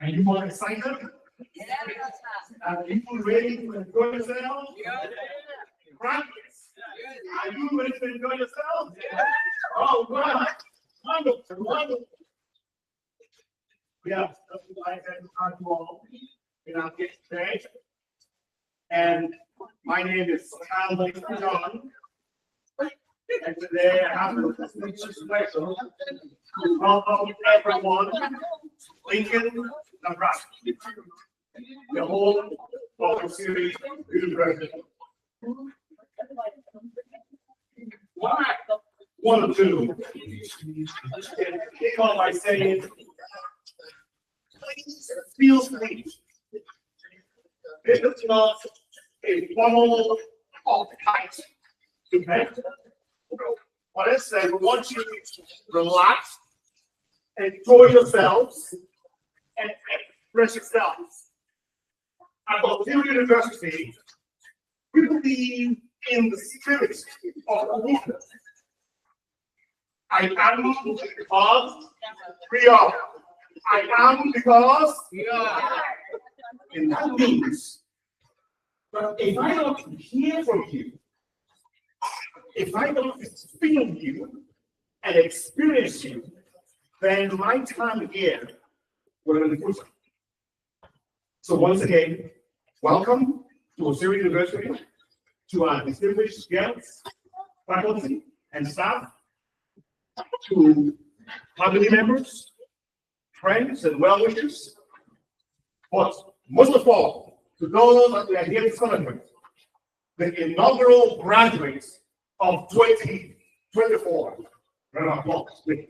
Are you all excited? Are you ready to enjoy yourselves? Practice. Are you ready to enjoy yourselves? Oh, wow. Wonderful, wonderful. We have I had you all in our gift today. And my name is John. And today I have a special to welcome everyone, Lincoln, Nebraska, the whole of the series University. One or two. Kick off by saying, please feel free. This is not a formal type event. What I said, we want you to relax, enjoy yourselves, and express yourselves. At Oxford University, we believe in the spirit of the movement. I am because we are. I am because we are. And that means that if I don't hear from you, if I don't feel you and experience you, then my time here will be fruitful. So once again, welcome to Oxford University, to our distinguished guests, faculty, and staff, to family members, friends, and well-wishers, but most of all, to those that we are here to celebrate, the inaugural graduates of 2024. Round of applause, please.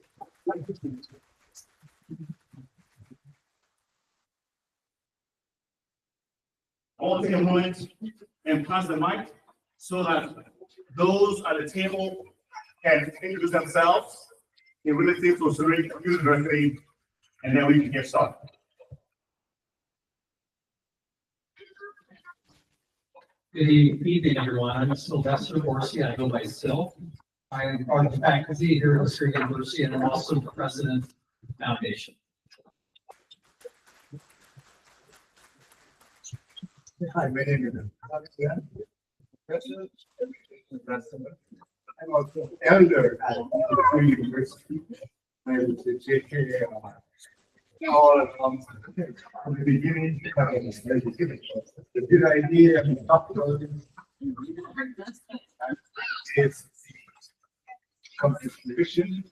I want to take a moment and pass the mic so that those at the table can introduce themselves in relative to Oxford University, and then we can get started. Good evening, everyone. I'm Sylvester Orsi. I go by Sil. I am part of the faculty here at Oxford University, and I'm also the president of the foundation. Hi, my name is I'm also elder at the University. I was the JK all from the beginning. The good idea of the top is come to fruition.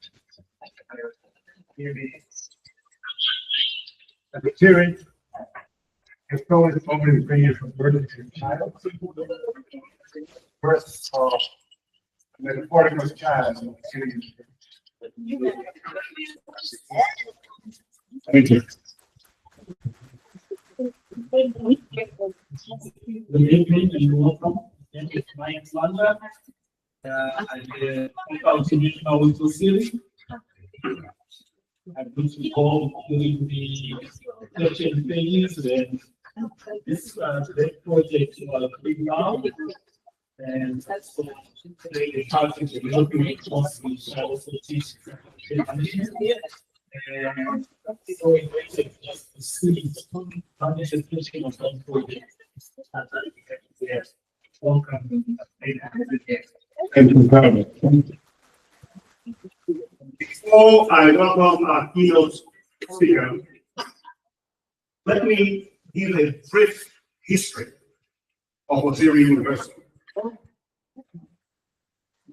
As a parent, it's always over the fingers from birth to child. First, metaphorical child. Thank you. Good evening and welcome. It's my name is Landa. I'm the contribution with the series. I'm going to go doing the section pages and this project big now. And so the target is looking at mostly also teach and so we waited just to see foundation teaching of that project. Yes, welcome. Thank you very much. Before I welcome our keynote speaker, let me give a brief history of Oxford University.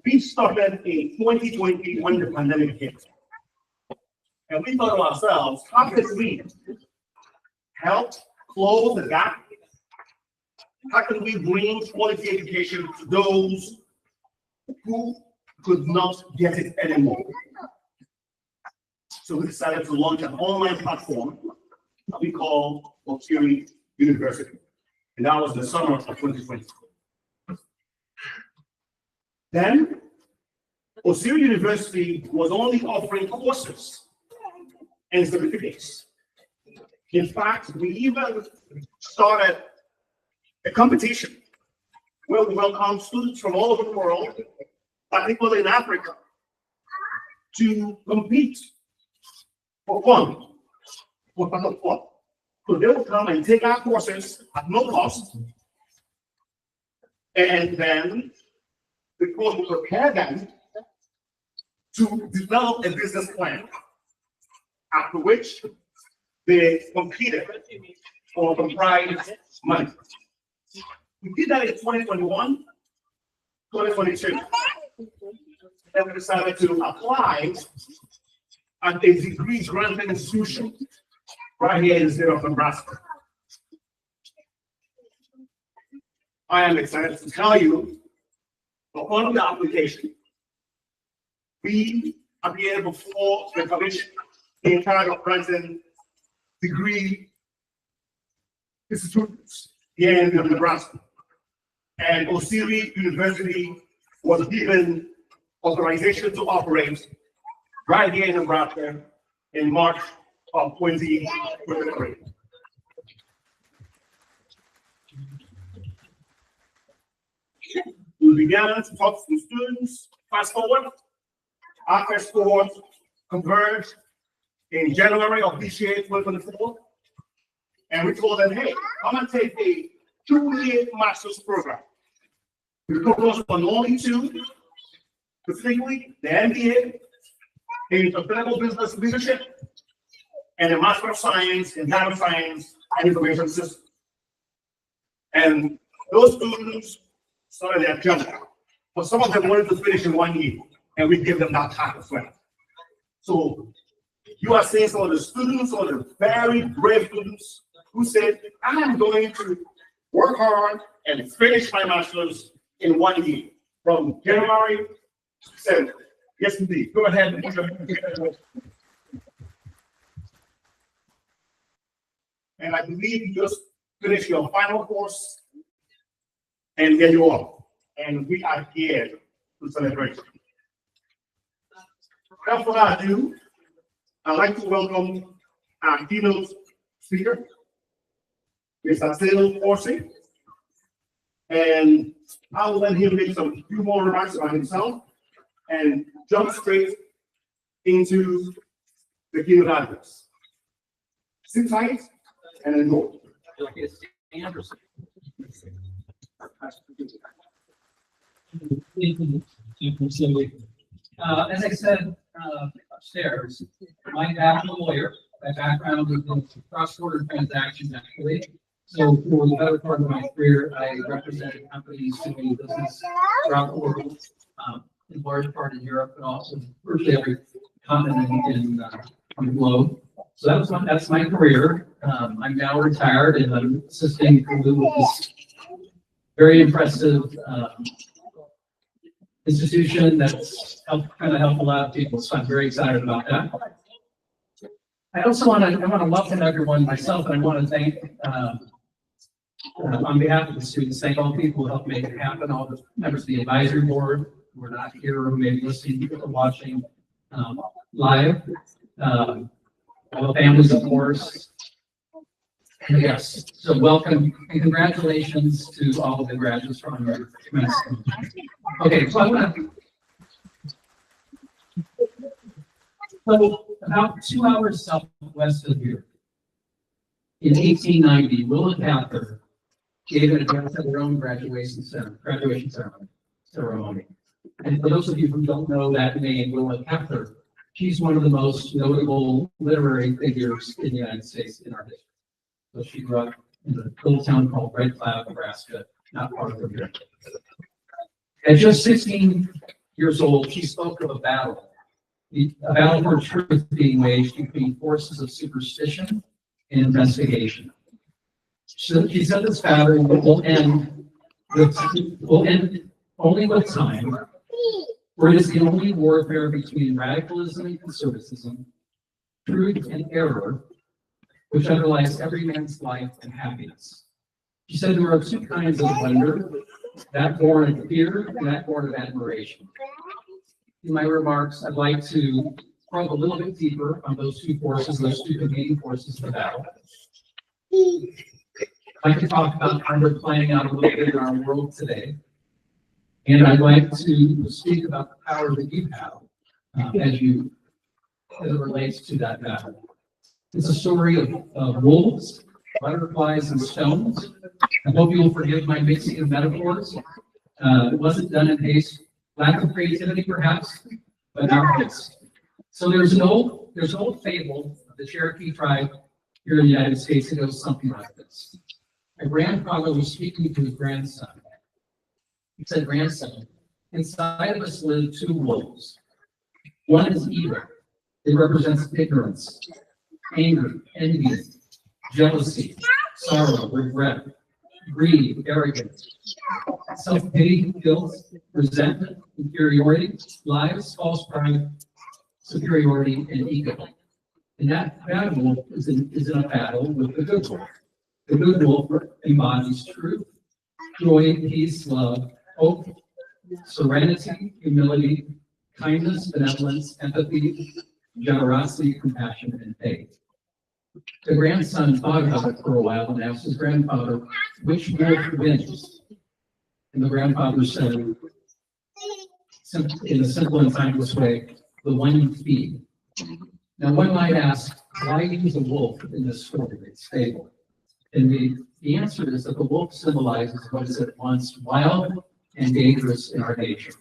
We started in 2020 when the pandemic hit. And we thought to ourselves, how can we help close the gap? How can we bring quality education to those who could not get it anymore? So we decided to launch an online platform that we call Oxford University. And that was the summer of 2020. Then, Oxford University was only offering courses and certificates. In fact, we even started a competition where we welcome students from all over the world, particularly in Africa, to compete for fun, for fun. So they will come and take our courses at no cost. And then the course will prepare them to develop a business plan. After which they competed for the prize money. We did that in 2021, 2022. Then we decided to apply at a degree granting institution right here in the state of Nebraska. I am excited to tell you, upon the application, we appeared before the commission in charge of granting degree institutions here in Nebraska. And Osiri University was given authorization to operate right here in Nebraska in March of 2023. We began to talk to students. Fast forward, our first cohort converged in January of this year, 2024. And we told them, hey, I'm going to take a 2-year master's program. We focus on only 2, specifically the MBA in sustainable business leadership and a Master of Science in Data Science and Information Systems. And those students started their journey. But some of them wanted to finish in 1 year, and we give them that time as well. So you are seeing some of the students, some of the very brave students who said, I am going to work hard and finish my master's in 1 year, from January to December. Yes, indeed. Go ahead. And I believe you just finished your final course, and there you are. And we are here to celebrate. Without further ado, I'd like to welcome our keynote speaker, Mr. Phil Horsey. And I will let him make some few more remarks about himself and jump straight into the keynote address. Sit tight and enjoy. As I said upstairs, my dad is a lawyer. My background is in cross-border transactions, actually. So for the better part of my career, I represented companies doing business throughout the world, in large part in Europe, but also virtually every continent on the globe. So that's my career. I'm now retired, and I'm assisting Purdue with this very impressive institution that's going to help a lot of people. So I'm very excited about that. I also want to welcome everyone myself, and I want to thank, on behalf of the students, thank all the people who helped make it happen, all the members of the advisory board who are not here or maybe listening or watching live, all the families, of course. And yes, so welcome and congratulations to all of the graduates from your tremendous. Okay, so I want to. So about 2 hours southwest of here, in 1890, Willa Cather gave an address at her own graduation ceremony. And for those of you who don't know that name, Willa Cather, she's one of the most notable literary figures in the United States in our history. So she grew up in a little town called Red Cloud, Nebraska, not far from here. At just 16 years old, she spoke of a battle for truth being waged between forces of superstition and investigation. So she said this battle will end only with time, for it is the only warfare between radicalism and conservatism, truth and error, which underlies every man's life and happiness. She said there are 2 kinds of wonder, that born of fear and that born of admiration. In my remarks, I'd like to probe a little bit deeper on those 2 forces, those 2 competing forces of the battle. I'd like to talk about kind of playing out a little bit in our world today. And I'd like to speak about the power that you have as it relates to that battle. It's a story of wolves butterflies and stones. I hope you will forgive my mixing of metaphors. It wasn't done in haste, lack of creativity perhaps, but not haste. So there's an old fable of the Cherokee tribe here in the United States. It goes something like this. A grandfather was speaking to his grandson. He said, "Grandson, inside of us live two wolves. One is evil. It represents ignorance, anger, envy, jealousy, sorrow, regret, greed, arrogance, self-pity, guilt, resentment, inferiority, lies, false pride, superiority, and ego. And that wolf is in a battle with the good wolf. The good wolf embodies truth, joy, peace, love, hope, serenity, humility, kindness, benevolence, empathy, generosity, compassion, and faith." The grandson thought about it for a while and asked his grandfather, "Which wolf wins?" And the grandfather said, in a simple and timeless way, "The one you feed." Now, one might ask, why use a wolf in this story? It's fable. And the answer is that the wolf symbolizes what is at once wild and dangerous in our nature.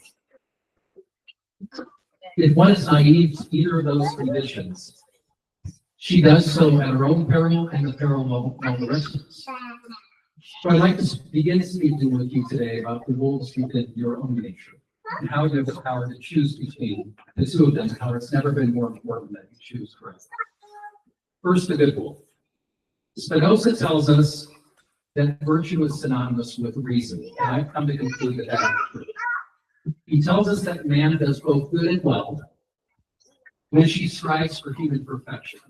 If one is naive to either of those conditions, she does so at her own peril and the peril of all the rest of us. So I'd like to begin speaking with you today about the wolves within your own nature and how you have the power to choose between the two of them, and how it's never been more important that you choose correctly. First, the good wolf. Spinoza tells us that virtue is synonymous with reason, and I've come to conclude that that is true. He tells us that man does both good and well when she strives for human perfection.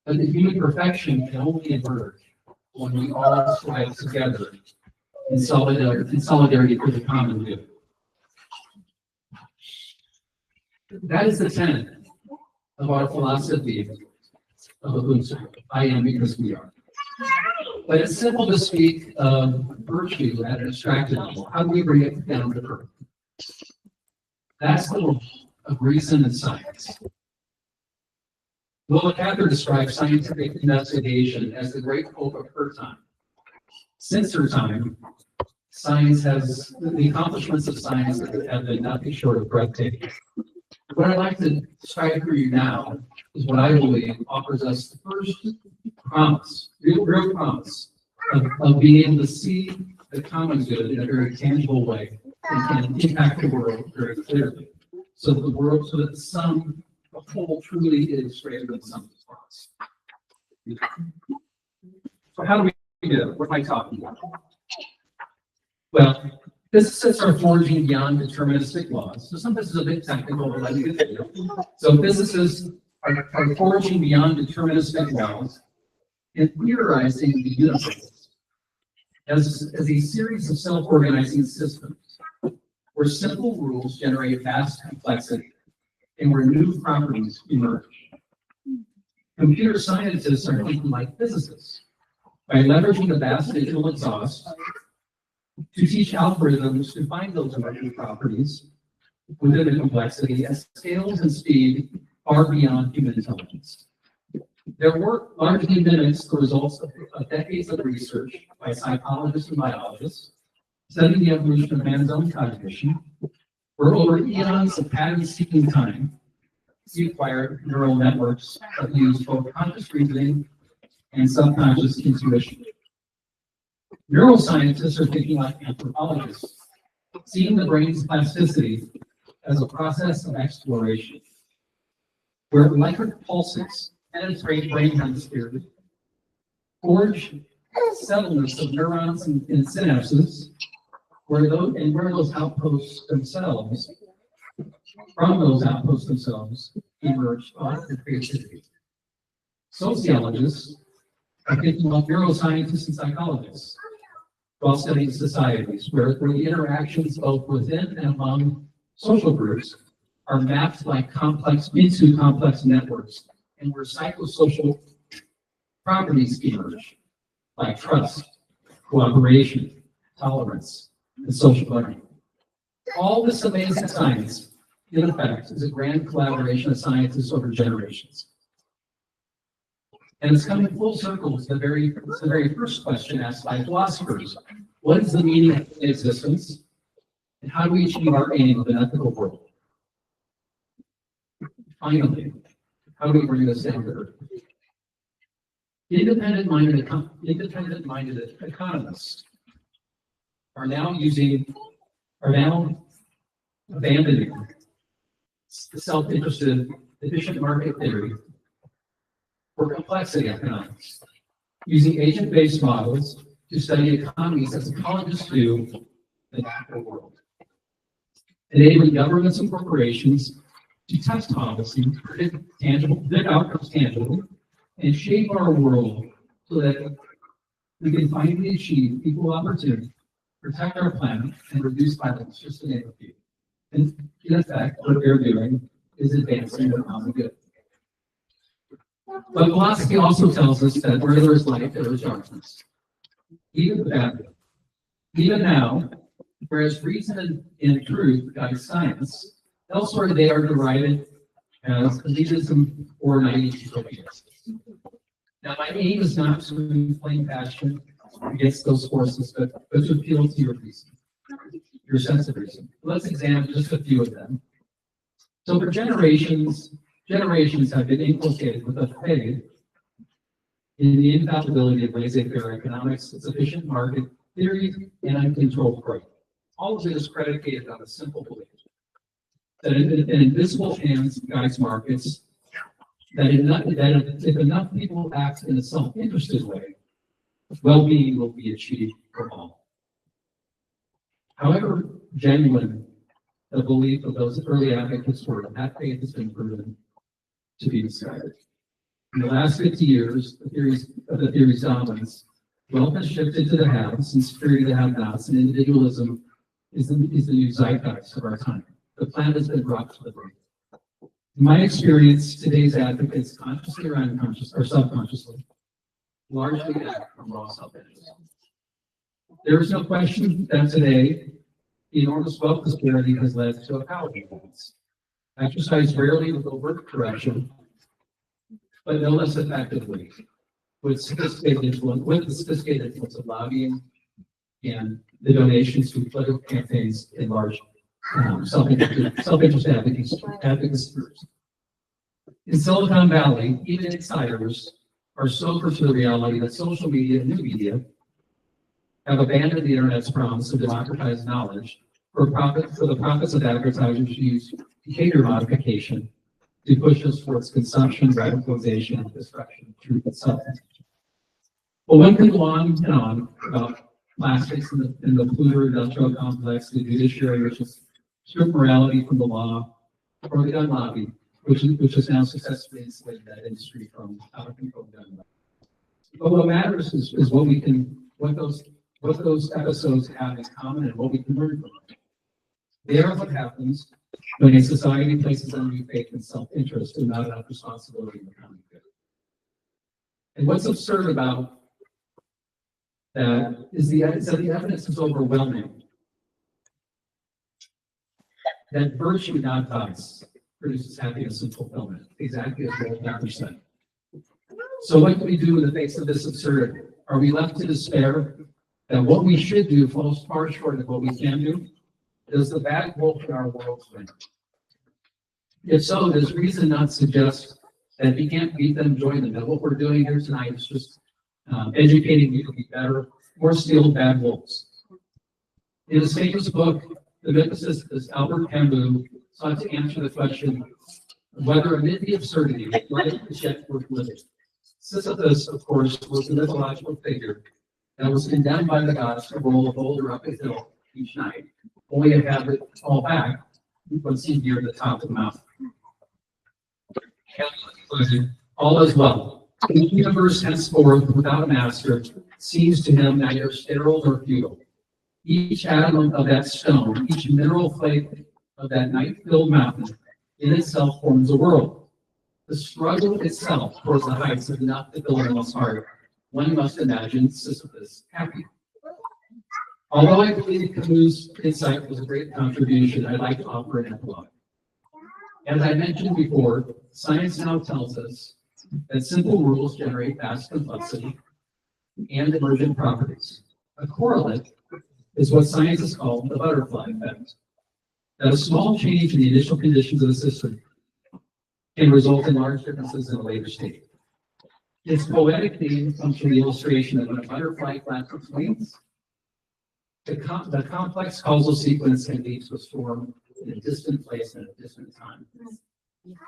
But the human perfection can only emerge when we all strive together in solidarity for the common good. That is the tenet of our philosophy of Ubuntu. I am because we are. But it's simple to speak of virtue at an abstracted level. How do we bring it down to earth? That's the role of reason and science. Willa Cather describes scientific investigation as the great hope of her time. Since her time, the accomplishments of science have been nothing short of breathtaking. What I'd like to describe for you now is what I believe offers us the first promise, real promise of being able to see the common good in a very tangible way and can impact the world very clearly. So that the sum, the whole truly is greater than some parts. So how do we do it? What am I talking about? Well, physicists are forging beyond deterministic laws. So some of this is a bit technical, but I think it's so physicists are forging beyond deterministic laws and theorizing the universe as a series of self-organizing systems where simple rules generate vast complexity and where new properties emerge. Computer scientists are thinking like physicists by leveraging the vast digital exhaust to teach algorithms to find those emerging properties within the complexity at scales and speed far beyond human intelligence. Their work largely mimics the results of decades of research by psychologists and biologists studying the evolution of man's own cognition, where over eons of pattern-seeking time, we acquired neural networks that use both conscious reasoning and subconscious intuition. Neuroscientists are thinking like anthropologists, seeing the brain's plasticity as a process of exploration, where electric pulses penetrate brain hemispheres, forge settlements of neurons and synapses, where those outposts themselves, from those outposts themselves, emerge thought and creativity. Sociologists are thinking like neuroscientists and psychologists, while studying societies where the interactions both within and among social groups are mapped like into complex networks, and where psychosocial properties emerge, like trust, cooperation, tolerance, and social learning. All this amazing science, in effect, is a grand collaboration of scientists over generations. And it's coming full circle to the very first question asked by philosophers. What is the meaning of existence? And how do we achieve our aim of an ethical world? Finally, how do we bring this down to earth? Independent-minded economists are now abandoning the self-interested efficient market theory for complexity economics, using agent-based models to study economies as ecologists do the natural world, enabling governments and corporations to test policy, predict outcomes tangibly, and shape our world so that we can finally achieve equal opportunity, protect our planet, and reduce violence, just to name a few. And in effect, what they're doing is advancing the common good. But philosophy also tells us that where there is light, there is darkness. Even the bad. Even now, whereas reason and truth guide science, elsewhere they are derided as elitism or naive utopias. Now, my aim is not to inflame passion against those forces, but to appeal to your reason, your sense of reason. Let's examine just a few of them. So for generations have been inculcated with a faith in the infallibility of laissez-faire economics, sufficient market theory, and uncontrolled growth. All of it is predicated on a simple belief that an invisible hand guides markets, that if enough people act in a self-interested way, well-being will be achieved for all. However genuine the belief of those early advocates were, that faith has been proven to be misguided. In the last 50 years, the theory's dominance, wealth has shifted to the haves and security to the have-nots, and individualism is the new zeitgeist of our time. The planet has been brought to the brink. In my experience, today's advocates, consciously or unconsciously, or subconsciously, largely act from raw self-interest. There is no question that today, the enormous wealth disparity has led to a power imbalance, exercised rarely with overt correction, but no less effectively with the sophisticated influence of lobbying and the donations to political campaigns in large self-interest advocacy groups. In Silicon Valley, even insiders are sober to the reality that social media and new media have abandoned the internet's promise of democratized knowledge for the profits of advertisers who use behavior modification to push us towards consumption, radicalization, and destruction of truth itself. Well, one can go on and on about plastics in the polluter industrial complex, the judiciary, which is strict morality from the law, or the gun lobby, which has now successfully insulated that industry from out-of-control gun lobby. But what matters is what those episodes have in common and what we can learn from them. They are what happens when a society places undue faith in self-interest and not enough responsibility in the common good. And what's absurd about that is that the evidence is overwhelming that virtue, not vice, produces happiness and fulfillment, exactly as World Doctor said. So what do we do in the face of this absurdity? Are we left to despair that what we should do falls far short of what we can do? Does the bad wolf in our world win? If so, does reason not suggest that if you can't beat them, join them? That what we're doing here tonight is just educating you to be better, or steal bad wolves. In his famous book, The Mythicist, Albert Camus sought to answer the question of whether amid the absurdity, life is yet worth living. Sisyphus, of course, was the mythological figure that was condemned by the gods to roll a boulder up a hill each night, only to have it fall back once he near the top of the mountain. All is well. The universe henceforth, without a master, seems to him neither sterile nor futile. Each atom of that stone, each mineral flake of that night-filled mountain, in itself forms a world. The struggle itself towards the heights is enough to fill one's heart. One must imagine Sisyphus happy. Although I believe Camus' insight was a great contribution, I'd like to offer an epilogue. As I mentioned before, science now tells us that simple rules generate vast complexity and emergent properties. A correlate is what scientists call the butterfly effect, that a small change in the initial conditions of a system can result in large differences in a later state. Its poetic name comes from the illustration that when a butterfly flaps its wings, the complex causal sequence can lead to a storm in a distant place and at a distant time.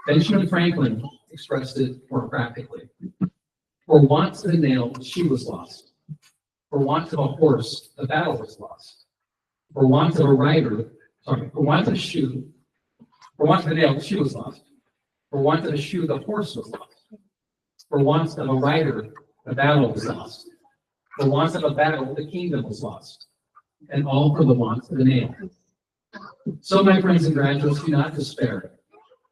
Benjamin Franklin expressed it more practically. For want of a nail, the shoe was lost. For want of a horse, the battle was lost. For want of a for want of a shoe, for want of a nail, the shoe was lost. For want of a shoe, the horse was lost. For want of a rider, the battle was lost. For want of a battle, the kingdom was lost. And all for the want of a nail. So, my friends and graduates, do not despair.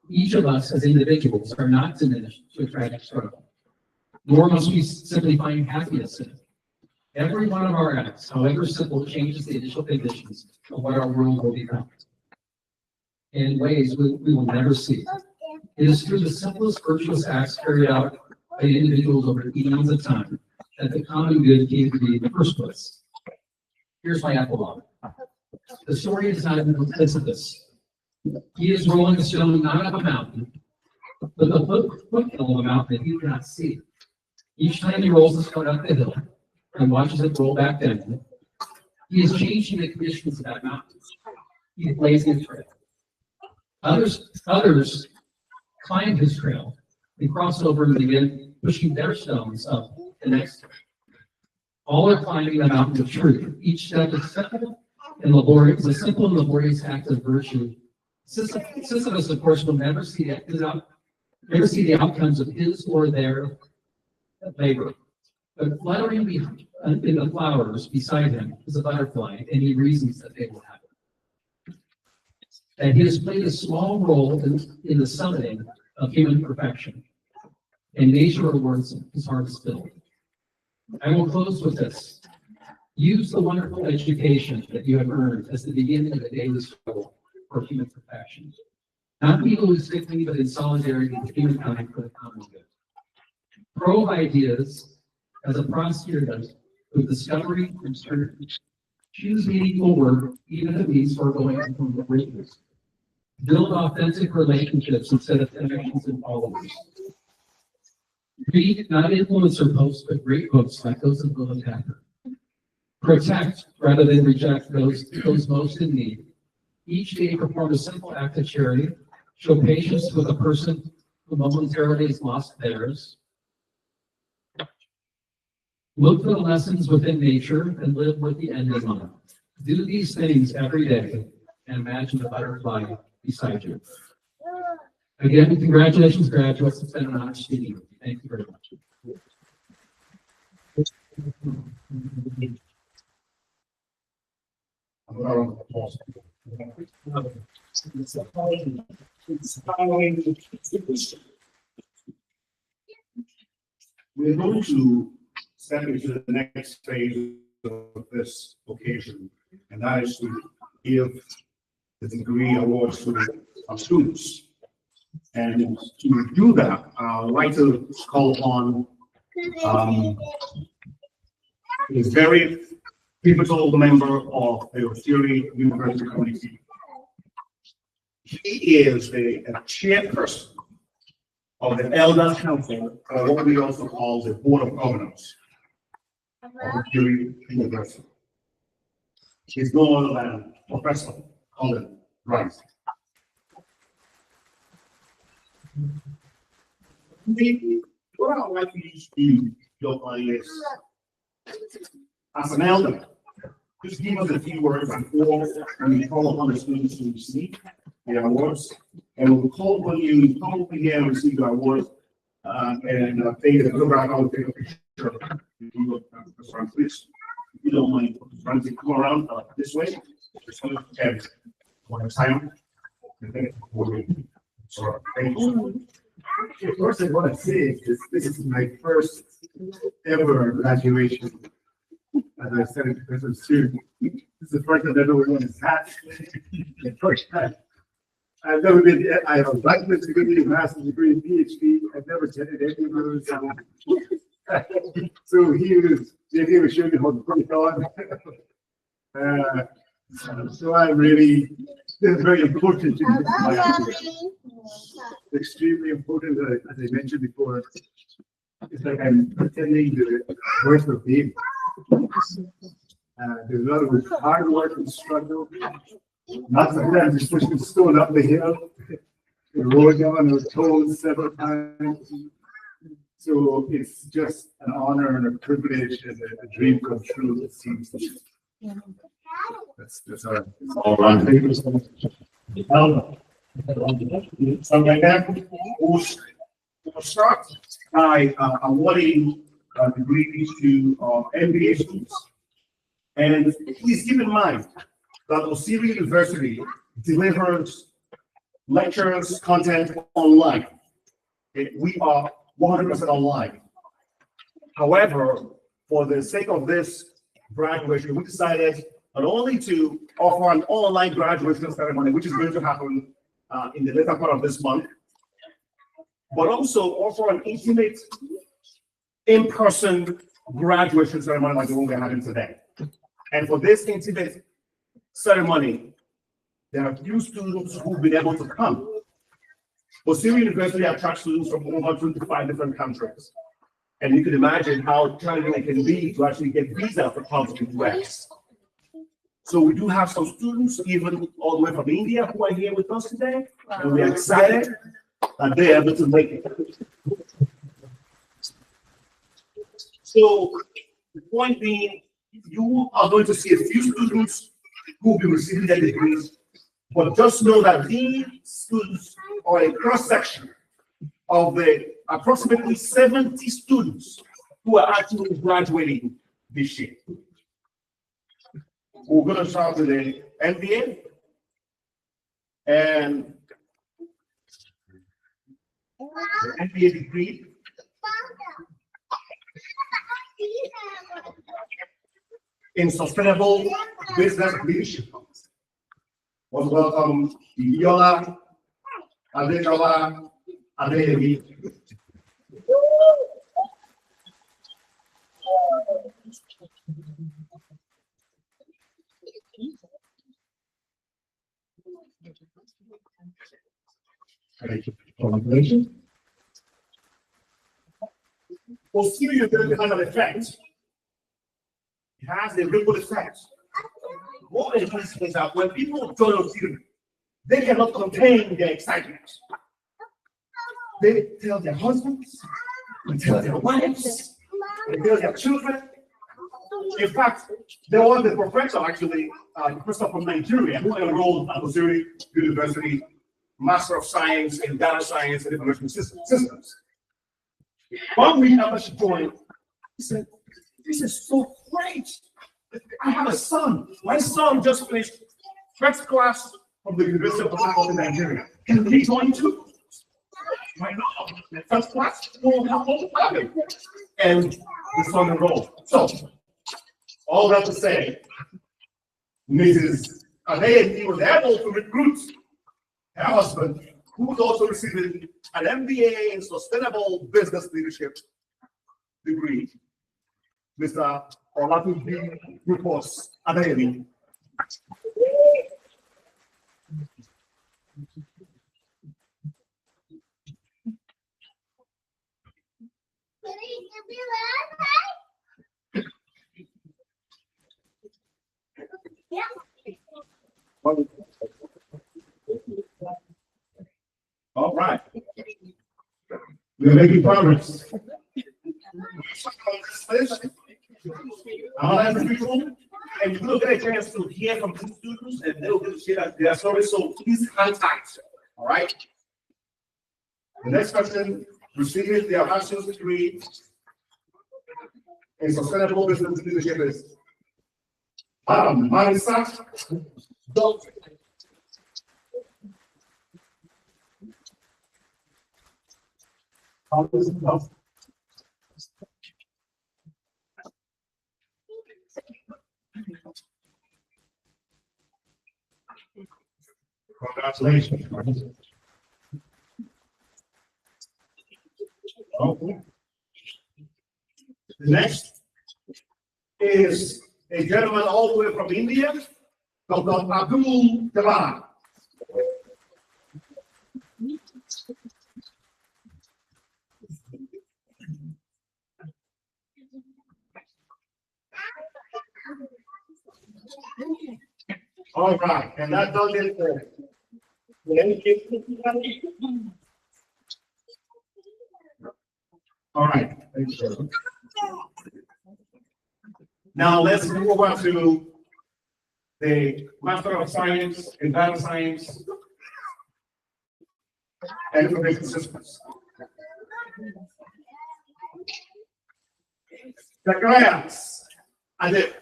Each of us as individuals are not diminished to a tragic struggle, nor must we simply find happiness in it. Every one of our acts, however simple, changes the initial conditions of what our world will become in ways we will never see. It is through the simplest virtuous acts carried out by individuals over eons of time that the common good came to be in the first place. Here's my epilogue. The story is not in Sisyphus. He is rolling a stone not up a mountain, but the foothill of a mountain that he cannot see. Each time he rolls the stone up the hill and watches it roll back down, he is changing the conditions of that mountain. He is blazing a trail. Others climb his trail and cross over and begin pushing their stones up the next hill. All are climbing the mountain of truth. Each step is simple and laborious, a simple and laborious act of virtue. Sisyphus, of course, will never see the outcomes of his or their labor. But fluttering in the flowers beside him is a butterfly, and he reasons that they will happen. And he has played a small role in the summiting of human perfection, and nature rewards his heart is filled. I will close with this. Use the wonderful education that you have earned as the beginning of a daily struggle for human perfection. Not egoistically, but in solidarity with humankind for the common good. Probe ideas as a prosecutor does with discovery and certainty. Choose meaningful work, even if it means foregoing from the readers. Build authentic relationships instead of connections and followers. Read not influencer posts, but great books like those of Will Attacker. Protect rather than reject those most in need. Each day perform a simple act of charity. Show patience with a person who momentarily has lost theirs. Look for the lessons within nature and live with the end in mind. Do these things every day and imagine the butterfly beside you. Again, congratulations, graduates. It's been an honor speaking with you. Thank you very much. We're going to step into the next phase of this occasion, and that is to give the degree awards to our students. And to do that, I'd like to call upon a very pivotal member of the Australia University community. He is the chairperson of the Elders Council, or what we also call the Board of Governors of Australia University. He's no other than Professor Colin Rice. What I'd like you to do, your audience, as an elder, just give us a few words before we call upon the students to receive the awards. And we'll call upon you to come over here and receive the awards. And take the program, I'll take a picture. Please, if you don't mind, trying to come around this way. Just going to have one time. So, thank you. First, I want to say is this is my first ever graduation. As I said, because of student. This is the first I've ever worn a hat. The first time. I've never been, I have a bachelor's degree, master's degree, PhD. I've never attended any of those. So JP was showing me how to put it on. So I'm really, this is very important to my activity. Extremely important, as I mentioned before. It's like I'm pretending the worth of being. There's a lot of hard work and struggle. Not sometimes just pushing the stone up the hill. Rolling on our toes several times. So it's just an honor and a privilege and a dream come true, it seems. That's all right. Thank you so much. So right now, we'll start by awarding degrees to MBA students. And please keep in mind that Osiri University delivers lectures, content online. We are 100% online. However, for the sake of this graduation, we decided not only to offer an online graduation ceremony, which is going to happen in the later part of this month, but also offer an intimate, in-person graduation ceremony like the one we're having today. And for this intimate ceremony, there are few students who've been able to come. Osiri University attracts students from over 25 different countries. And you can imagine how challenging it can be to actually get visa to come to the US. So we do have some students, even all the way from India, who are here with us today. Wow. And we're excited that they're able to make it. So the point being, you are going to see a few students who will be receiving their degrees, but just know that these students are a cross-section of the approximately 70 students who are actually graduating this year. We're going to start with the MBA and the MBA degree. In sustainable business leadership. Was welcome Yola, Adejola, Adeyemi. Congratulations. Osiri has an effect. It has a ripple effect. What it is that when people join Osiri, they cannot contain their excitement. They tell their husbands, they tell their wives, they tell their children. In fact, there was a professor, actually, a professor from Nigeria, who enrolled at Osiri University, Master of Science in Data Science and Information Systems. 1 week after she joined, he said, "This is so great. I have a son. My son just finished first class from the University of Port in Nigeria. Can he join too? Why not? First class, we'll have him." And the son enrolled. So, all that to say, Mrs. Adeyemi was able to recruit her husband, who was also receiving an MBA in Sustainable Business Leadership degree, Mr. Olatunji Rufus Adeyemi. All right. We're making progress. And you will get a chance to hear from the students and they'll get to share their stories. So please hang tight. All right. The next person receiving their master's degree in sustainable business leadership is Marisa Dalton. Congratulations. Okay. The next is a gentleman all the way from India, Dr. Abdul Jabbar. All right, and that does it for. All right. Now let's move over to the Master of Science in Data Science and Information Systems. Zacharias, and it.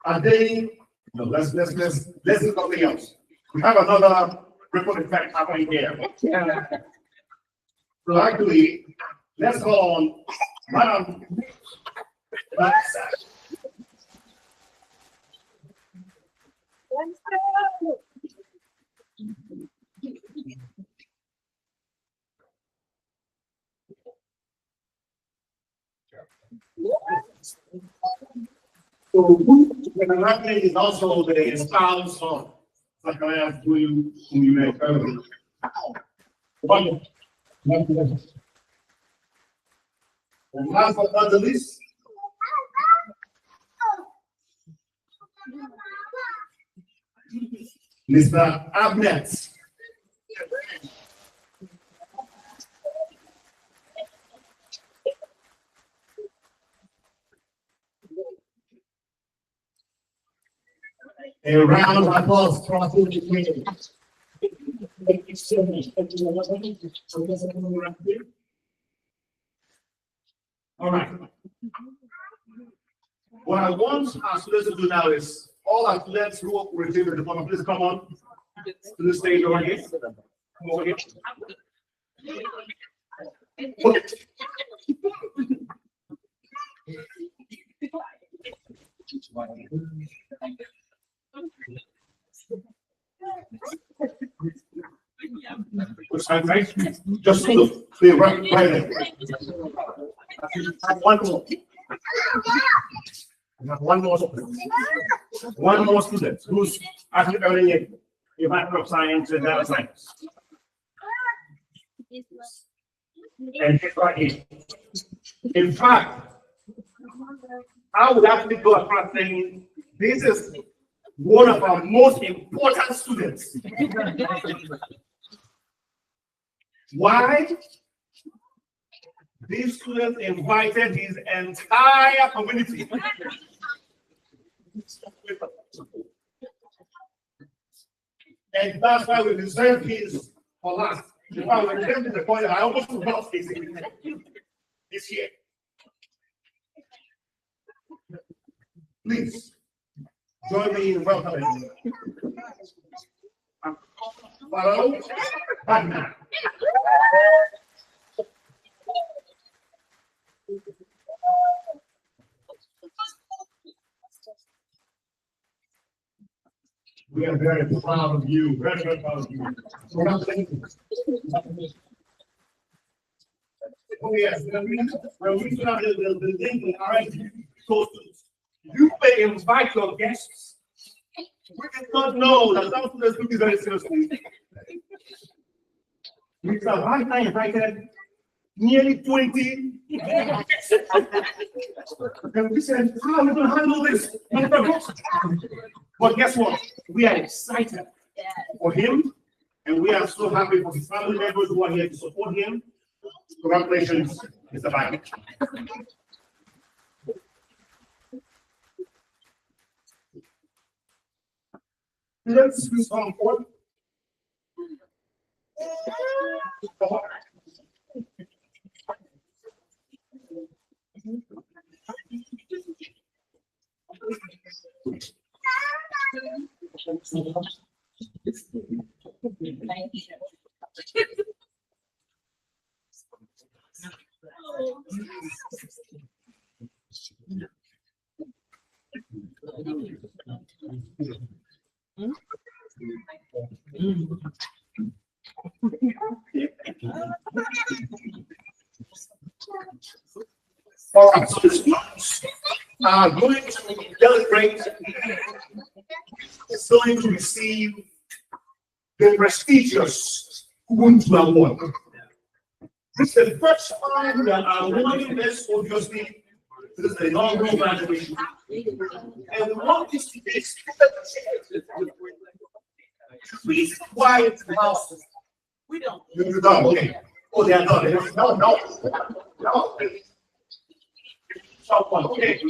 And then, no, let's do something else. We have another ripple effect happening here. So actually, let's go on. Madam, so the is also the spouse of Zacharias, whom you may have heard of. And last but not the least, Mr. Abnett. A round of applause for our team. Thank you so much. All right. What I want our students to do now is all our students who will receive the diploma, please come on to the stage over here. Come over here. Okay. Just look, clear right there. One more. One more student who's actually earning a Bachelor of Science in Data Science. And it's right here. In fact, I would actually go across saying this is one of our most important students. Why? These students invited his entire community. And that's why we reserve his for last. In fact, we came to the point that I almost lost his this year. Please join me in welcoming Pharaoh Bagna. We are very proud of you, very, very proud of you. Oh yes, when we started the thing with RIT sources, you may invite your guests. We did not know that some students took it very seriously. Mr. Wagner invited nearly 20. And we said, how are we going to handle this? But guess what? We are excited for him, and we are so happy for his family members who are here to support him. Congratulations, Mr. Wagner. Let's move on forward. All right, so the students are going to celebrate, is going to receive the prestigious Ubuntu Award. This is the first time that I'm awarding this, obviously. This is the inaugural graduation. And we want this to be expected. Please quiet the house. We don't. You're done, okay. Oh, they are done. No. Okay.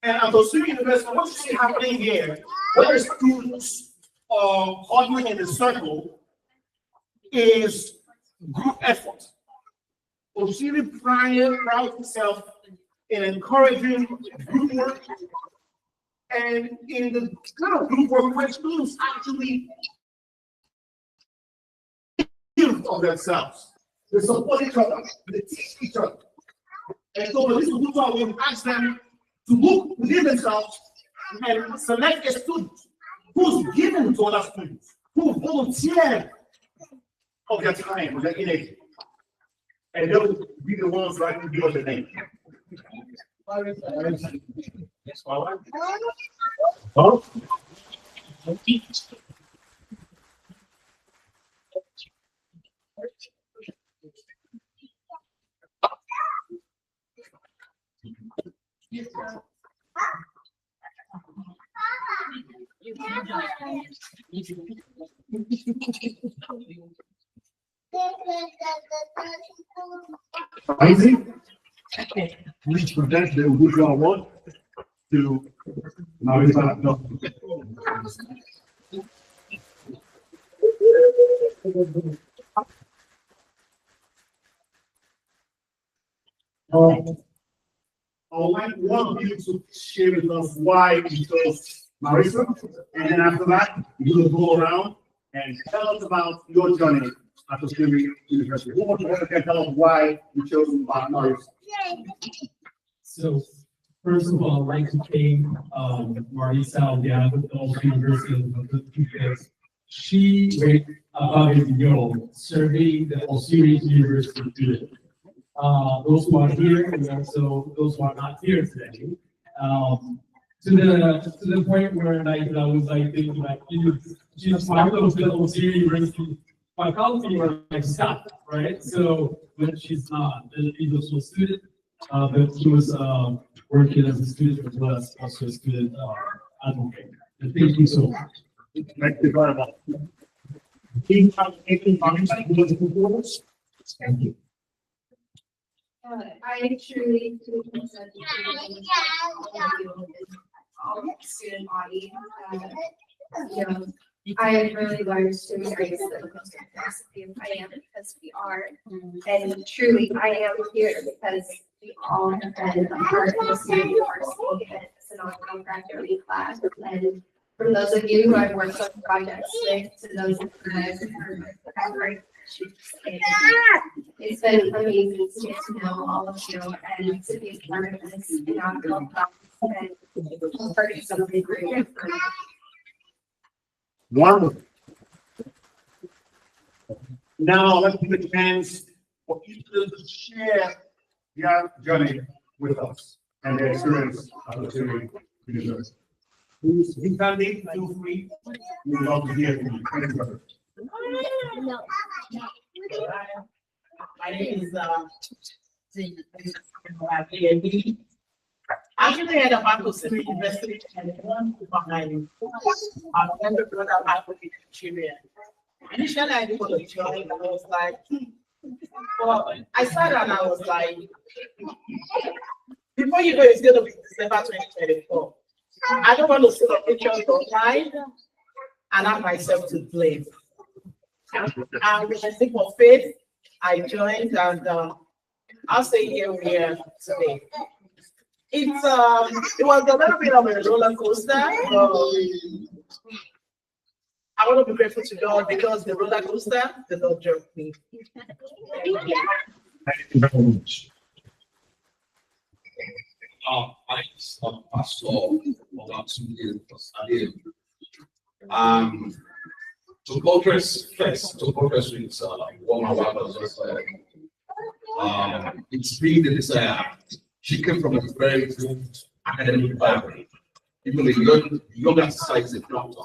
And I'm assuming the best, what you see happening here, where students are huddling in a circle, is group effort. Obsidian proud himself in encouraging group work and in the kind of group work where students actually give of themselves. They support each other, they teach each other. And so this is what we ask them to look within themselves and select a student who's given to other students, who volunteered of their time, of their energy. And they'll be the ones who actually give us the name. Oh. Amazing. Please present the Inaugural Award to Marisa. No. I would like one of you to share with us why you chose Marisa, and then after that, you will go around and tell us about your journey at the University. Who wants to tell us why you chose Marisa? So, first of all, I'd like to thank Marisa on behalf of the University because she went about a year serving the Osiris University students. Those who are here and also those who are not here today. To the point where like I was like thinking like she's part of the Osiris University faculty or like staff, right? So when she's not she's also a student, but she was working as a student as well as also a student advocate. And thank you so much. Thank you very much. Thank you. I truly student body. I have really learned to embrace the philosophy of I am because we are, and truly I am here because we all have been a part of the student university and it's an ongoing graduating class. And from those of you who I've worked on projects with, to those of you that I've heard, it's been amazing to get to know all of you and to be a part of this inaugural class and part of something great. Wonderful. Now let's give a chance for each of them to share their journey with us and their experience at the University. Please, you can leave, feel free. We would love to hear from you. Thank you very much. My name is actually head of Akosiri University and one behind our younger brother African Nigeria. Initially I didn't want to join, and I was like, well, I started and I was like, before you know it's gonna be December 2024. I don't want to see the pictures online and have myself to blame. And with a sake of faith, I joined, and I'll say here we are today. it was a little bit of a roller coaster. I want to be grateful to God because the roller coaster, the Lord drove me. Thank you very much. Thanks, Pastor, for that 2 years. To progress with what my wife has just said. It's been the desire. She came from a very good academic background. Even the younger sister is a doctor,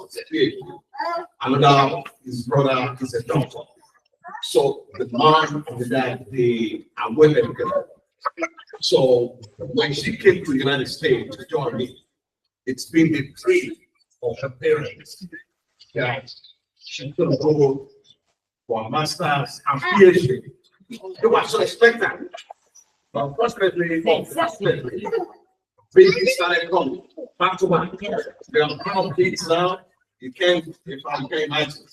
another, his brother is a doctor. So the mom and the dad, they are well educated. So when she came to the United States to join me, it's been the dream of her parents that she could go for a master's and PhD. They were so expectant. But unfortunately, babies started coming back to back. They are grown kids now. You can't imagine.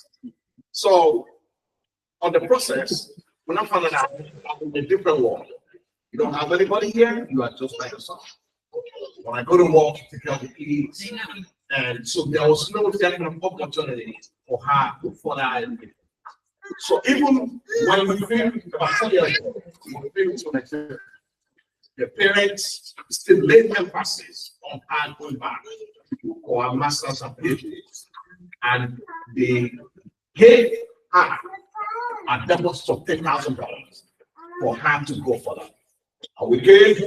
So on the process, when I found out I'm in a different world, you don't have anybody here, you are just by yourself. When I go to work, take care of the kids, and so there was no definite opportunity for her to further educate. So even when we feel about 4 years ago, we feel to Nigeria, the parents still laid emphasis on her going back for a master's and PhDs, and they gave her a deposit of $10,000 for her to go for that. And we gave,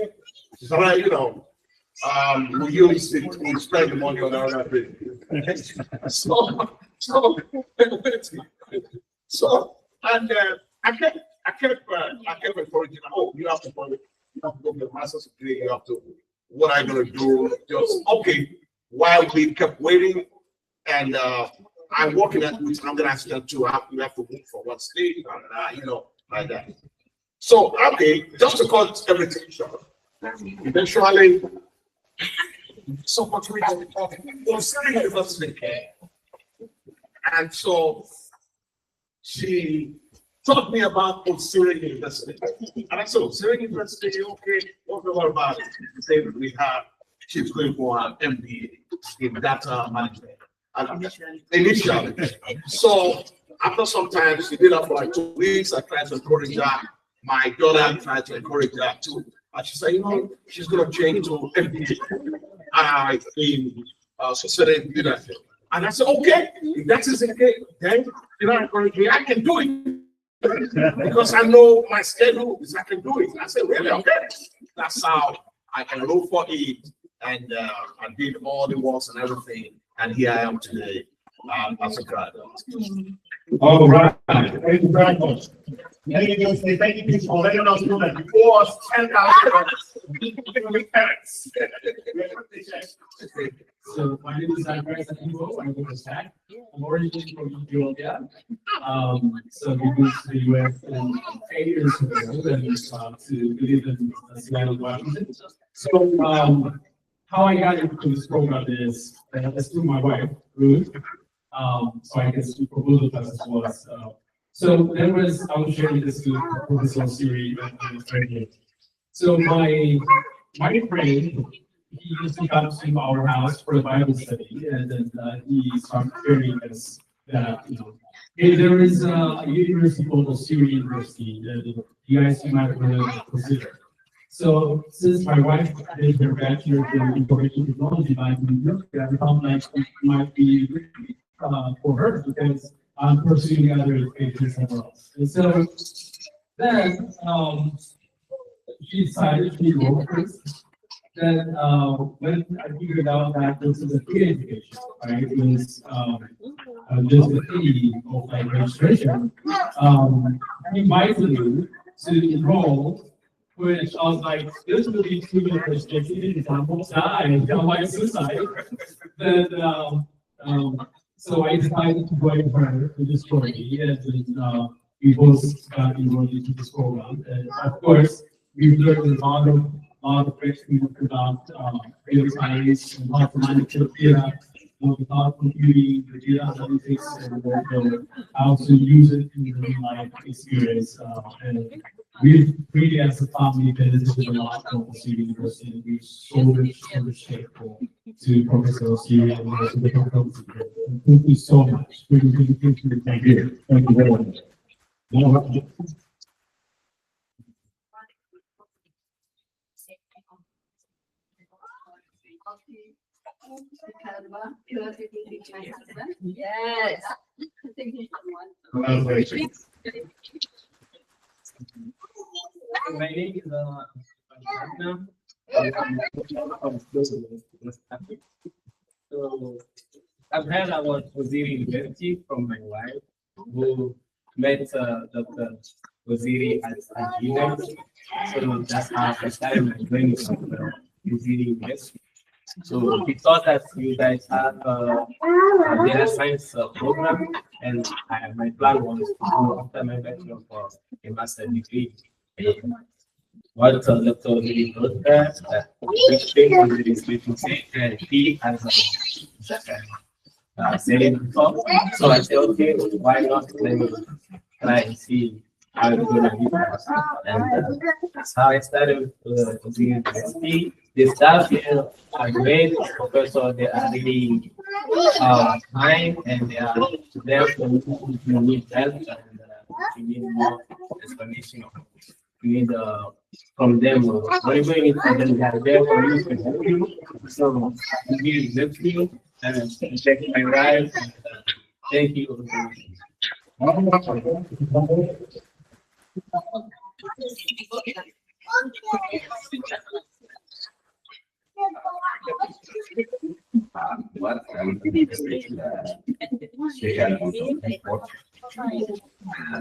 so you know, we used it, we spent the money on our thing. So, and I kept encouraging, oh, you have to go to the master's degree, you have to, what I'm going to do, just, okay, while we kept waiting, and I'm working at, which I'm going to ask them to, you have to move from one state, and, you know, like that. So, okay, just to cut everything short, eventually, so much we have was university. And so she taught me about Syrian University. And I said, Syrian University, okay, what about it? She said we have, she's going for an MBA in data management. Initially. So after some time, she did that for like 2 weeks. I tried to encourage her. My daughter tried to encourage her too. And she said, you know, she's going to change to MBA. So said leadership. And I said, okay, if that is okay, then you know, encourage me, I can do it. Because I know my schedule is I can do it. I said, really, okay. That's how I can look for it. And I did all the works and everything. And here I am today as a graduate. All right. Thank you very much. Thank you for letting us know that before us 10,000 parents. So my name is Zacharias Akibo. I'm going to SAC. I'm originally from Ethiopia. So we moved to the US 8 years ago and to live in Seattle, Washington. So how I got into this program is through my wife, Ruth. So I guess the proposal process was. So there was, I was sharing this to Professor Siri and training. So my friend, he used to come to our house for a Bible study, and then he started sharing us that, you know, hey, there is a university called Siri University that you guys might consider. So since my wife did her bachelor's in information technology by university, I thought like it might be for her because I'm pursuing other education somewhere else. And so then she decided to go first. Then when I figured out that this is a free education, right? It was just a fee of like registration. He invited me to enroll, which I was like, this will be too much registration. I almost died. I like suicide. Then so I decided to join her to this story, and then we both got enrolled into this program. And of course, we learned a lot of questions about data science and how to manage your data, without computing the data analytics, and how to use it in the real life experience. And we really as a family benefited a lot from City University. We're so grateful to Professor Siri and to the faculty. Thank you so much. Really, thank you. Thank you. Thank you very much. Yes. Congratulations. My name is Ratna. So I've heard about Waziri University from my wife, who met Dr. Waziri at an event. So that's how I started my journey from Waziri University. So we thought that you guys have a data science program, and my plan was to go after my bachelor for a master's degree. What Dr. really wrote there, which thing is written say, and he has selling before. So I said, okay, why not let me try and see how it's gonna be. And that's how I started the university. The staff here are great, professor. They are really kind, and they are there for you if you need help and if you need more explanation. You need from them, whatever you need from them, they are there for you to help you. So we love you and check my right. Thank you. What I'm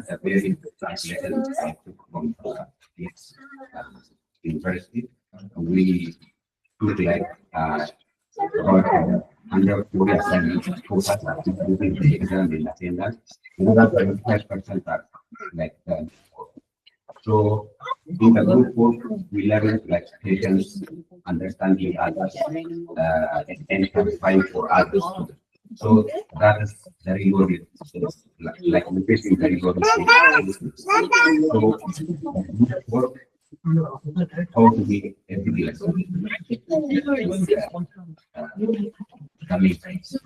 a very translated from this university. We took like about 140 assignments for the exam in attendance. Another 25% are like that. So in the group work, we learn like patients understanding others and clarifying for others. So that is very good. Like the patient very good. So work how to be every lesson. That makes sense.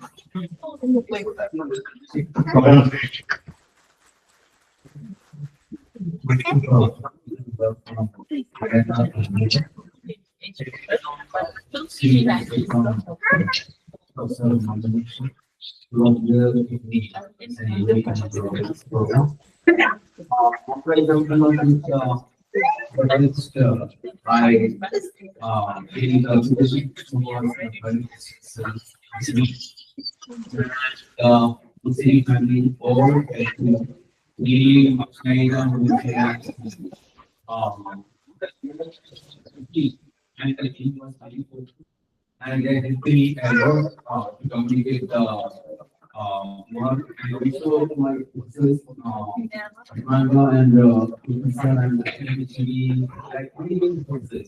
And then we to communicate the work and also my process manga and professor and actually like really process.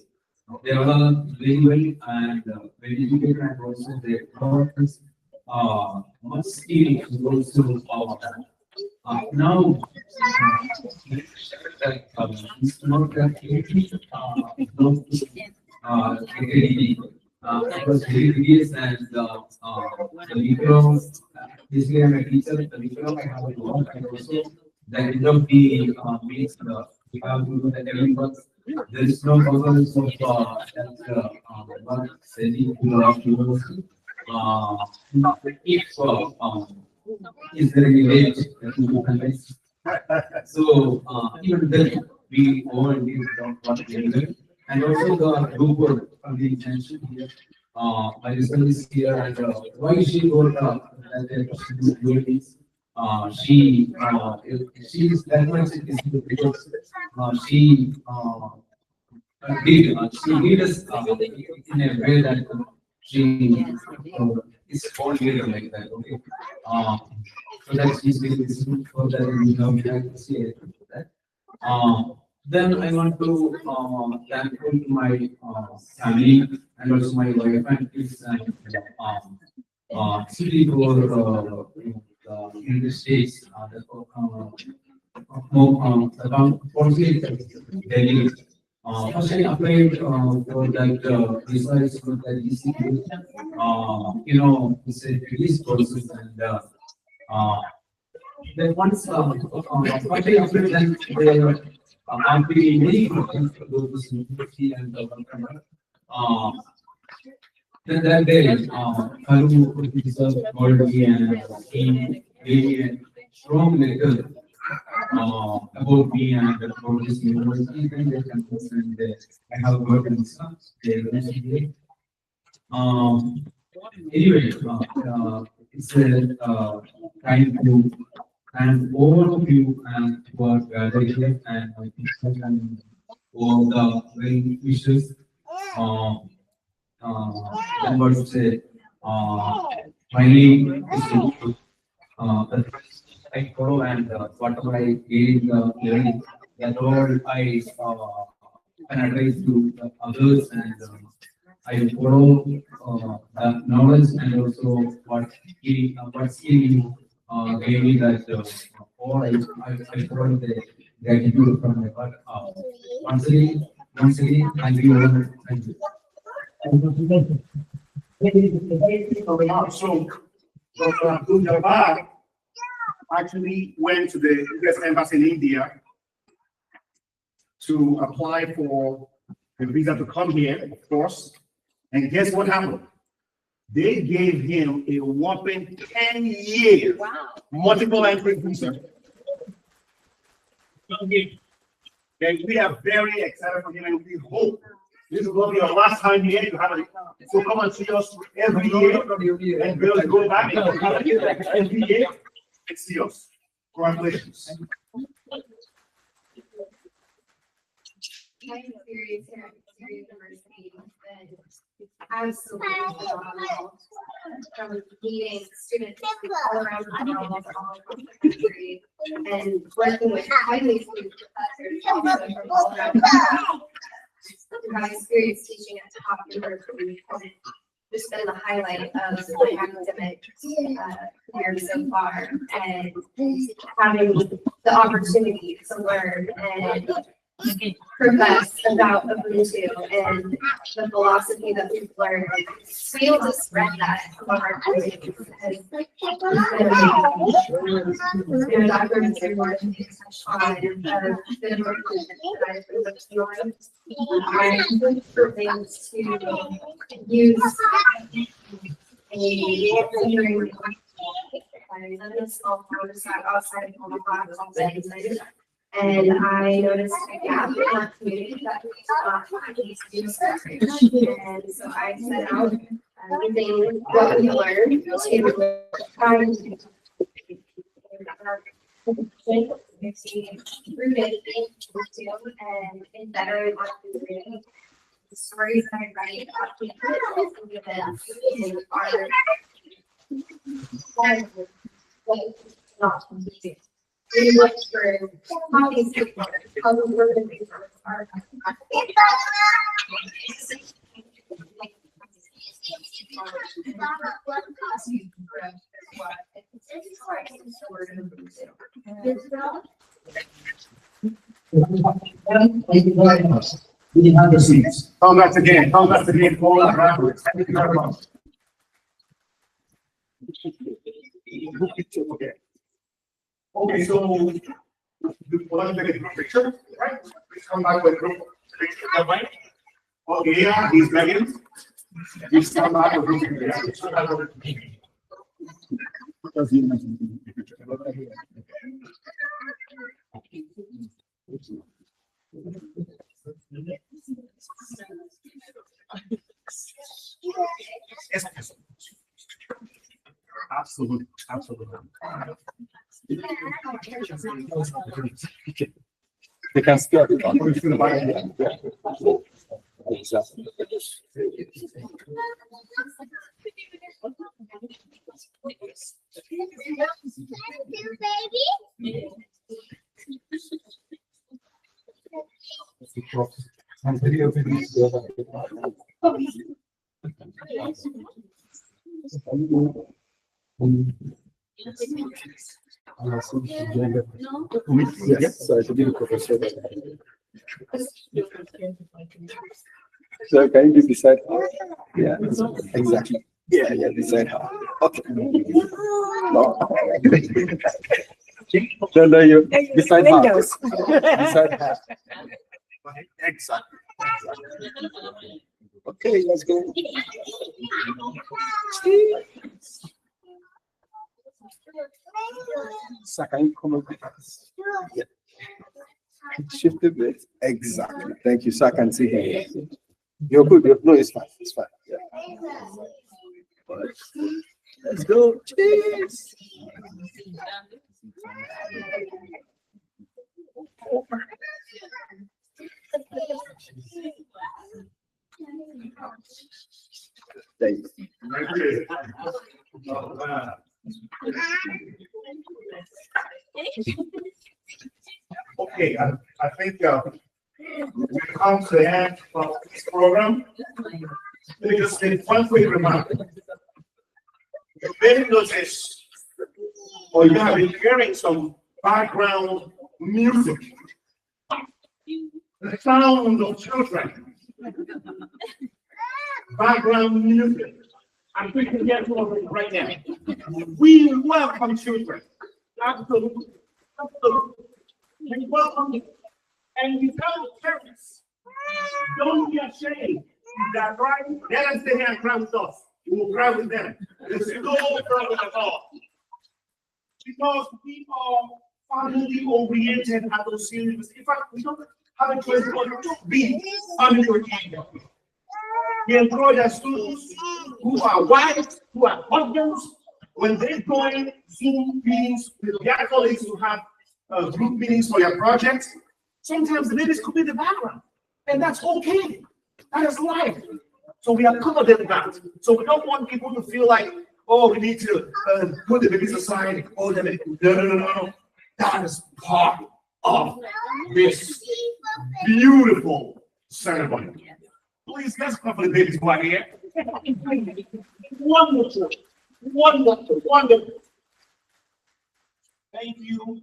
They are very well and very educated and also their purpose much skill is also now like it's not that it was very serious and the Libro, basically I'm a teacher, the Libro I have a lot and also the end of the means we have to do the everyone. There is no governance of one setting to the university. If is there any way to convince? So even then we all need to talk about and also the group work from the intention here. My result is here and why she wrote that she is that much because she did us in a way that she is all leader like that. Okay. So that she's really listening for that we have to see it. Then I want to thankful to my family and also my wife and kids and city for in the States around 48 Delhi. First I applied for that research for the ECU, it's a release process and then once once I applied then they I'm being very important for those university and then that day Kalu research called me and he gave me a strong letter about me and about this university and their campus and I have worked in their university. Anyway, it's a time to and all of you and who are gathered here and all the very wishes. And what to say? Finally, I follow and whatever I gain learning, that all I can advise to others and I follow the knowledge and also what he gave me that all I follow the gratitude from my heart. Once again, thank you all. Thank you. So, Dr. Abdul Jabbar actually went to the US Embassy in India to apply for a visa to come here, of course. And guess what happened? They gave him a whopping 10 years multiple entry visa. And we are very excited for him and we hope this is going to be your last time here. You have so come and see us every year and we'll go back every year and see us. Congratulations. My experience here at Missouri University has been absolutely phenomenal. From meeting students from all around the world, all across the country, and working with highly skilled professors also from all around the world. My experience teaching at top universities has just been the highlight of my academic career so far, and having the opportunity to learn and profess about Ubuntu and the philosophy that we've learned, to be able to spread that among our communities has been amazing. Dr. Mr. Martin touched on the improvement that I've been looking on. I'm looking for things to use a small town outside of Omaha called Benton. And I noticed a gap in our community that we thought needs to be served. And so I set out using what we learned to try and rooted and in better community. The stories that I write about people and events in our not completed. We look for how these people, how the urban resources are. Thank you very much. We have the seats. Congrats again, all backwards. Thank you very much. Okay, so we'll take a group picture, right? Please come back with a group picture, right? Okay, yeah, he's Megan. Please come back with a group picture. Yes. Absolutely, absolutely. They can scare you. Yes, so to be the professor. So can you decide how? Yeah, exactly. Yeah, yeah, decide how. Okay. No. No, you decide how. Decide how. Exactly. Okay, let's go. Second, come on. Yeah. Shift a bit. Exactly. Thank you. So I can see him. You're good. No, it's fine. It's fine. Yeah. Let's go. Cheers. Thank you. Okay, I think we come to the end of this program. Let me just make one quick remark. You may notice, or you have been hearing some background music. The sound of children. Background music. I'm quick to get to it right now. We welcome children. Absolutely. Absolutely. We welcome you. And we tell the parents, don't be ashamed. That right? Let them stay here and cry with us. We will cry with them. There's no problem at all. Because we are family-oriented at those series. In fact, we don't have a choice but to be family-oriented. We encourage our students who are wives, who are husbands, when they join Zoom meetings with their colleagues to have group meetings for your projects, sometimes the ladies could be in the background, and that's okay. That is life. So we accommodate that. So we don't want people to feel like, oh, we need to put the babies aside. Oh, no. That is part of this beautiful ceremony. Please, let's clap for the babies who are here. Wonderful, wonderful, wonderful. Thank you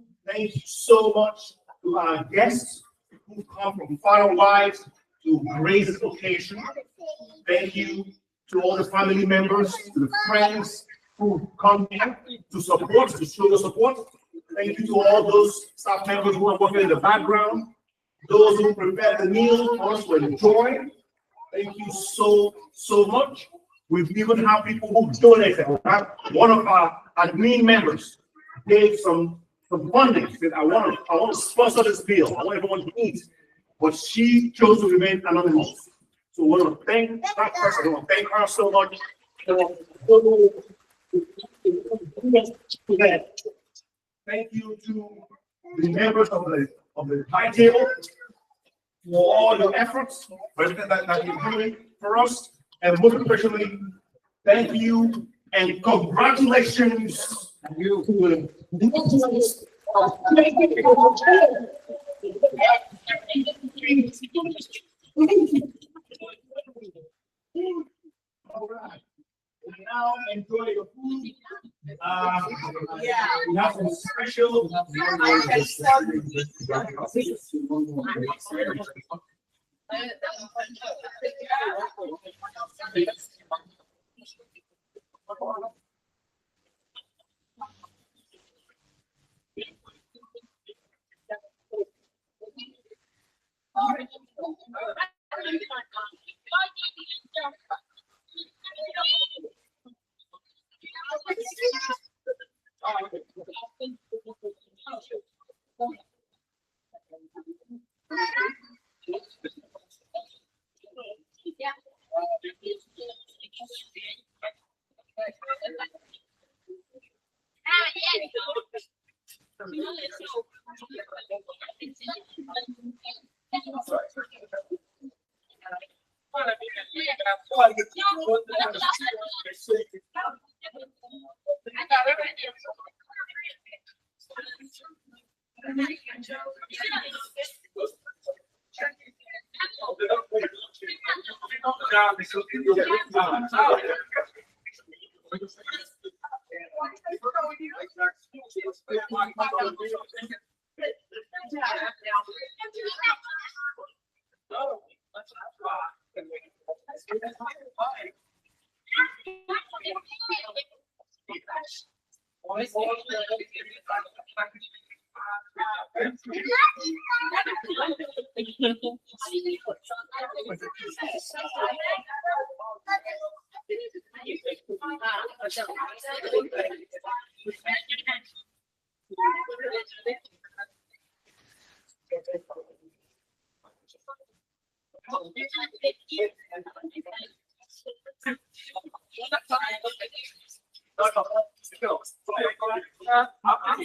so much to our guests who come from far wide to grace this occasion. Thank you to all the family members, to the friends who come here to support, to show the support. Thank you to all those staff members who are working in the background, those who prepare the meal for us to enjoy. Thank you so much. We've even had people who donated. One of our admin members gave some funding. Said, I want to sponsor this meal. I want everyone to eat. But she chose to remain anonymous. So we want to thank that person. We want to thank her so much. Thank you to the members of the high table for all your efforts, for everything that you're doing for us. And most especially, thank you and congratulations. You. All right. Now enjoy your food. Yeah. We have some special.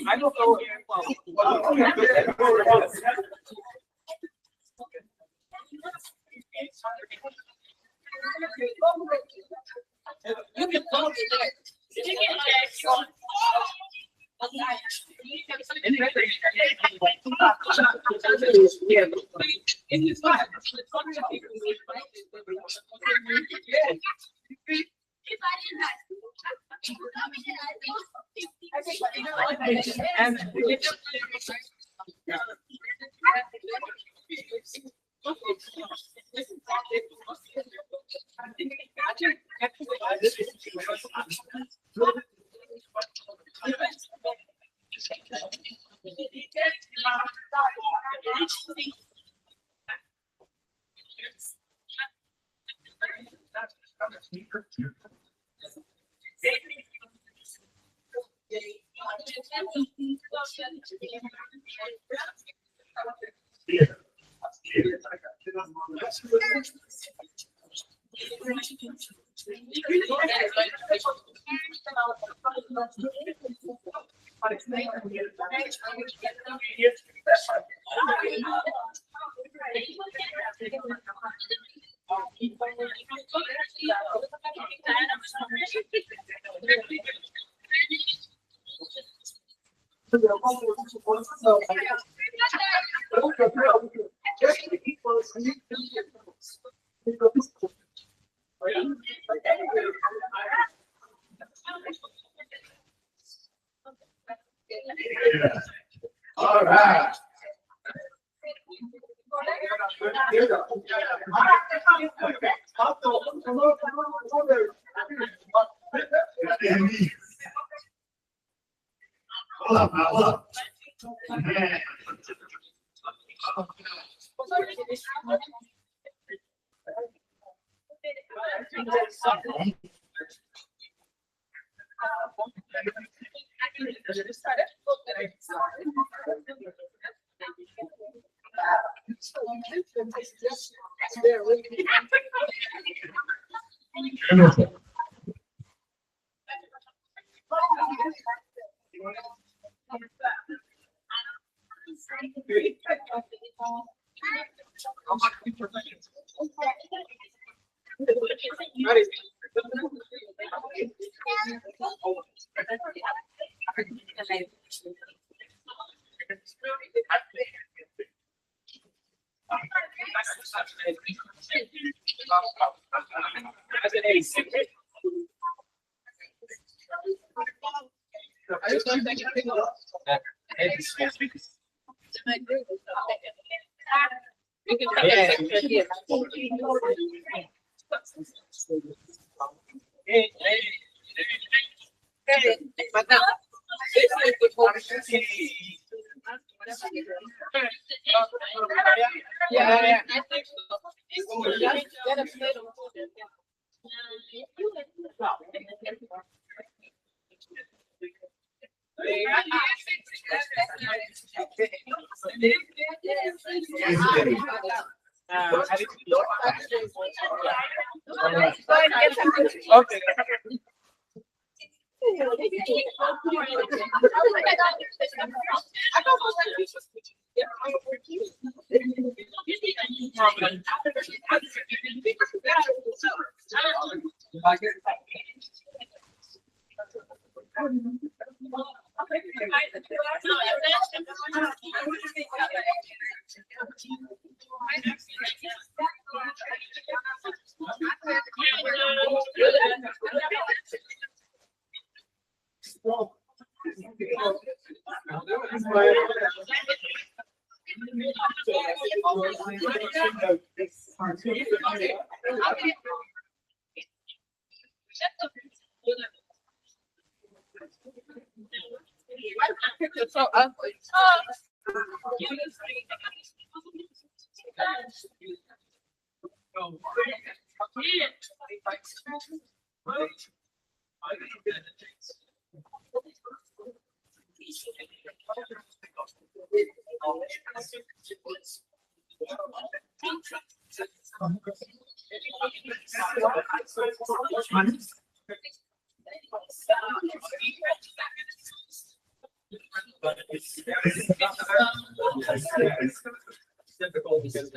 I don't know. You can go to there. All right. Hold up. Okay. It's so ugly. Difficult because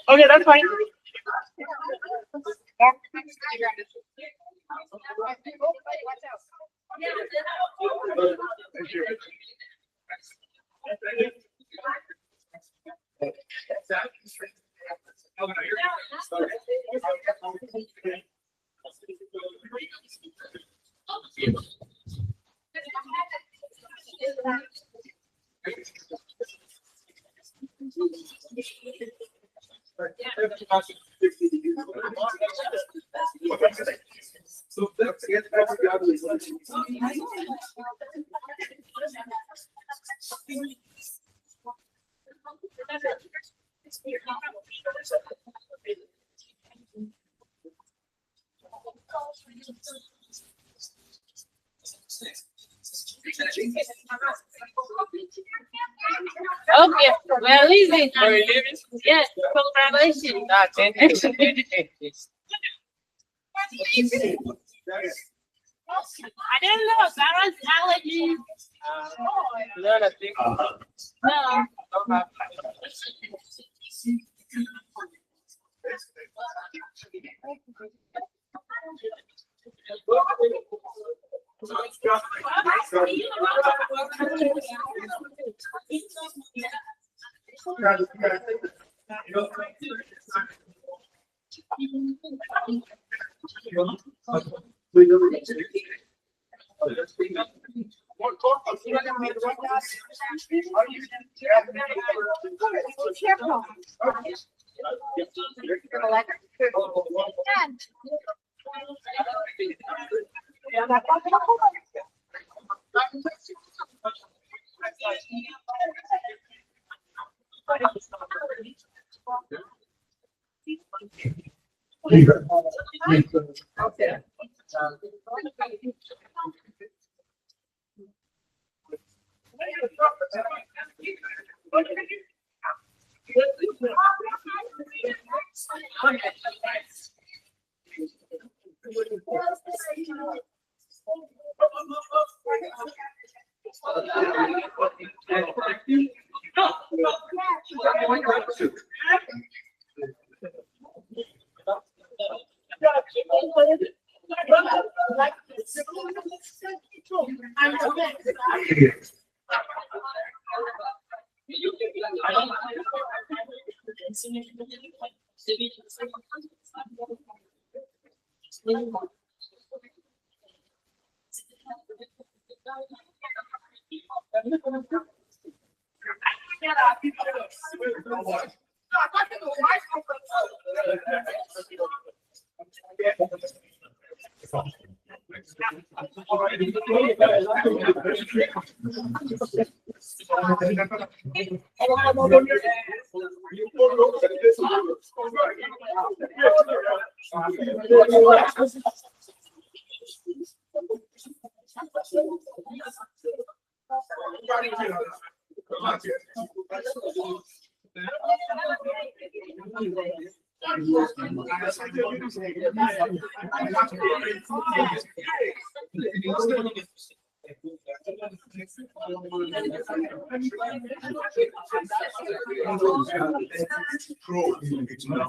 Okay, that's fine. So let's get back to the other one. Okay, we're leaving. Are we leaving? Yes, congratulations. I don't know, Sarah's allergies. No.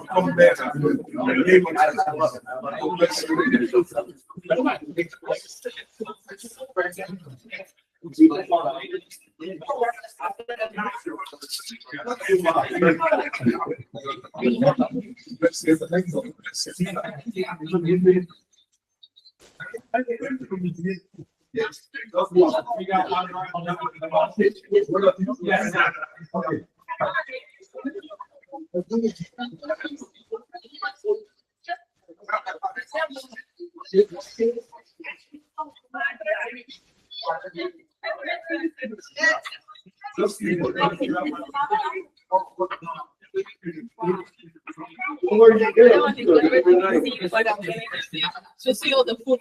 Come better. Yes. Okay. To see all the food.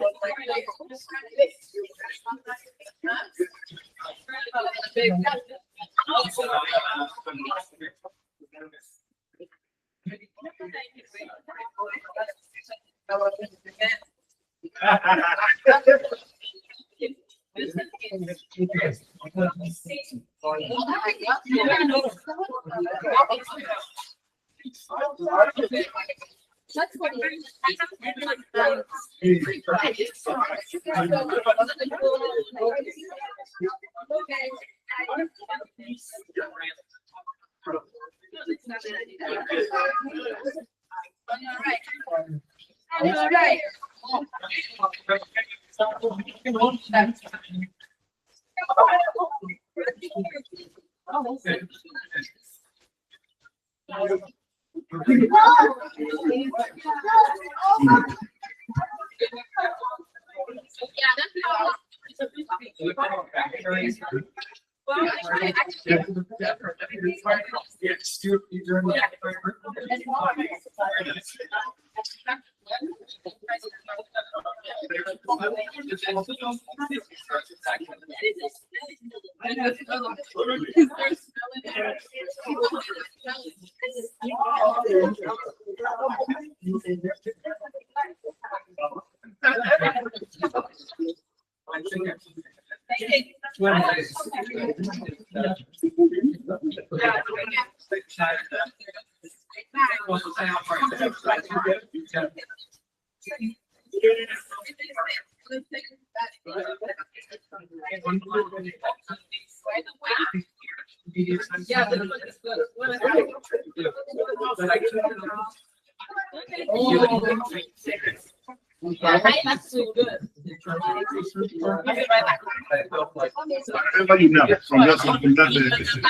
Everybody knows from this one, from that,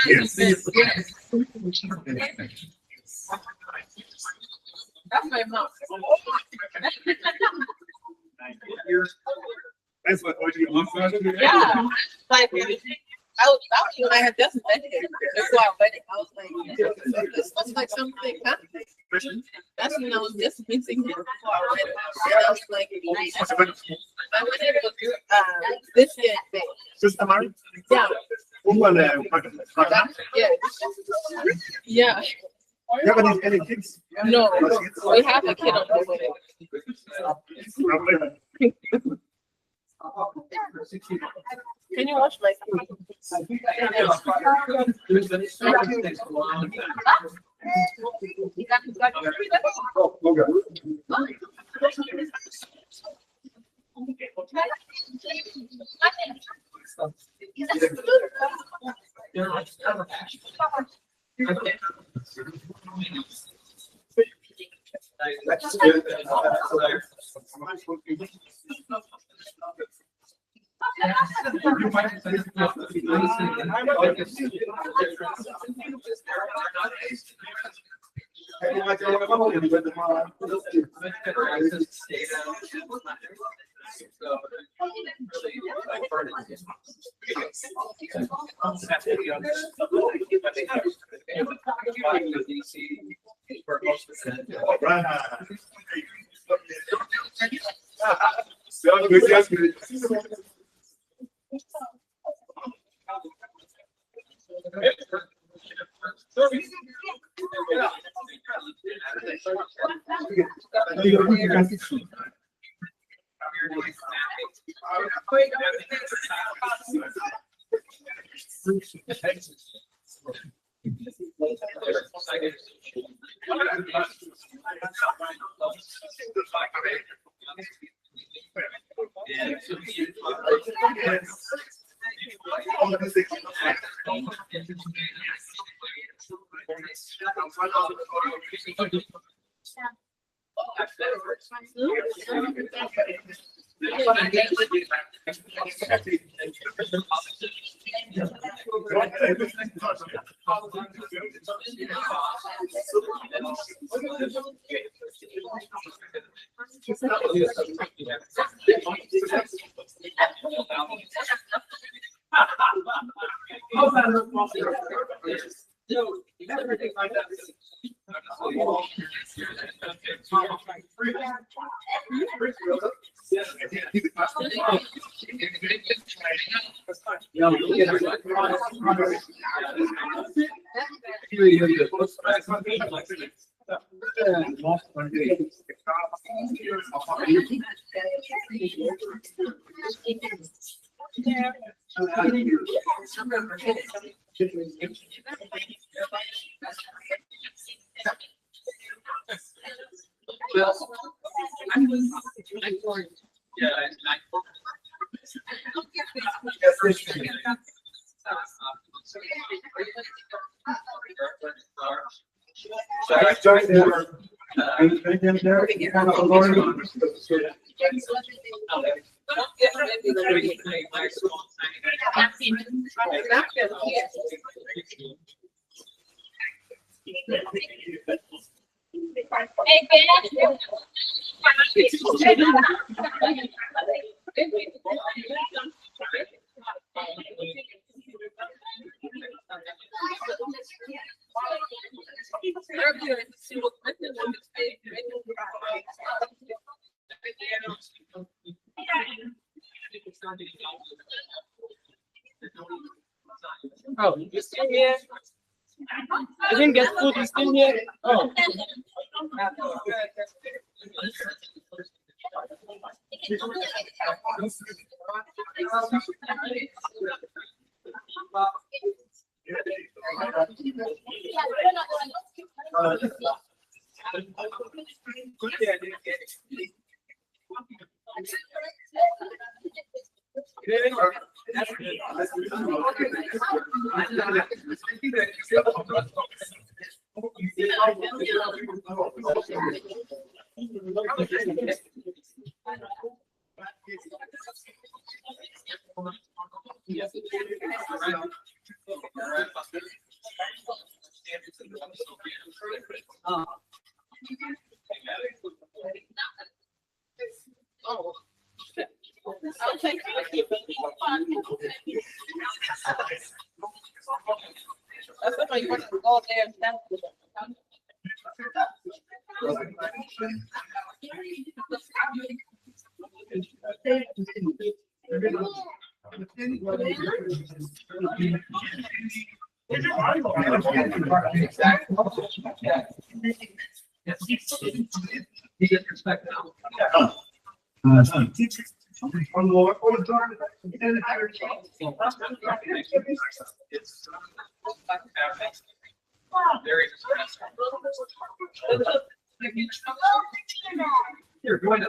yes. That's my mom. That's what you want. Yeah, like I was when I had just met him before our wedding. I was like, this looks like something, huh? That's when I was just meeting him before our wedding. And I was like, I went to this day. Sister Mary? Yeah. Yeah. Yeah. You have any kids? No, we have a kid on the way. Can you watch my screen? Oh, you still here? I didn't get food, you still here? Oh. You want to go there and stand with them. One more. Here, go ahead.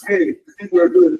Hey, we're good.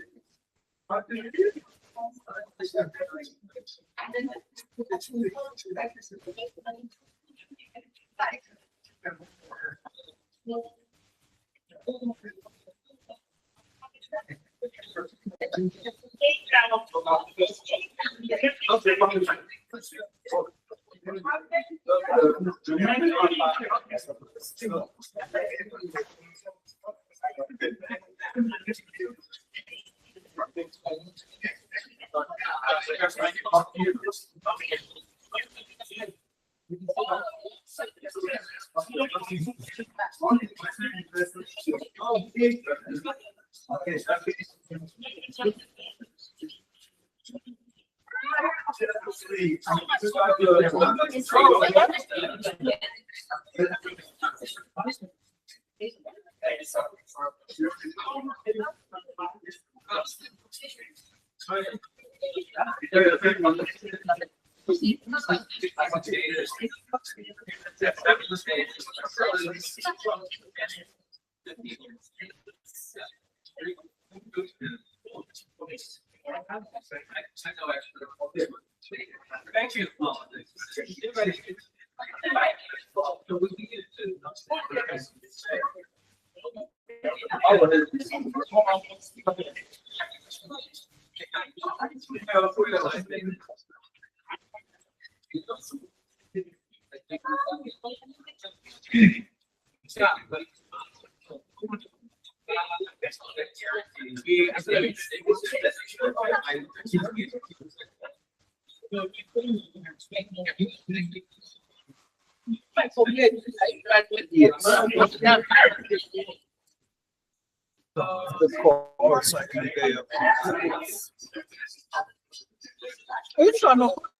Thank you. It's on the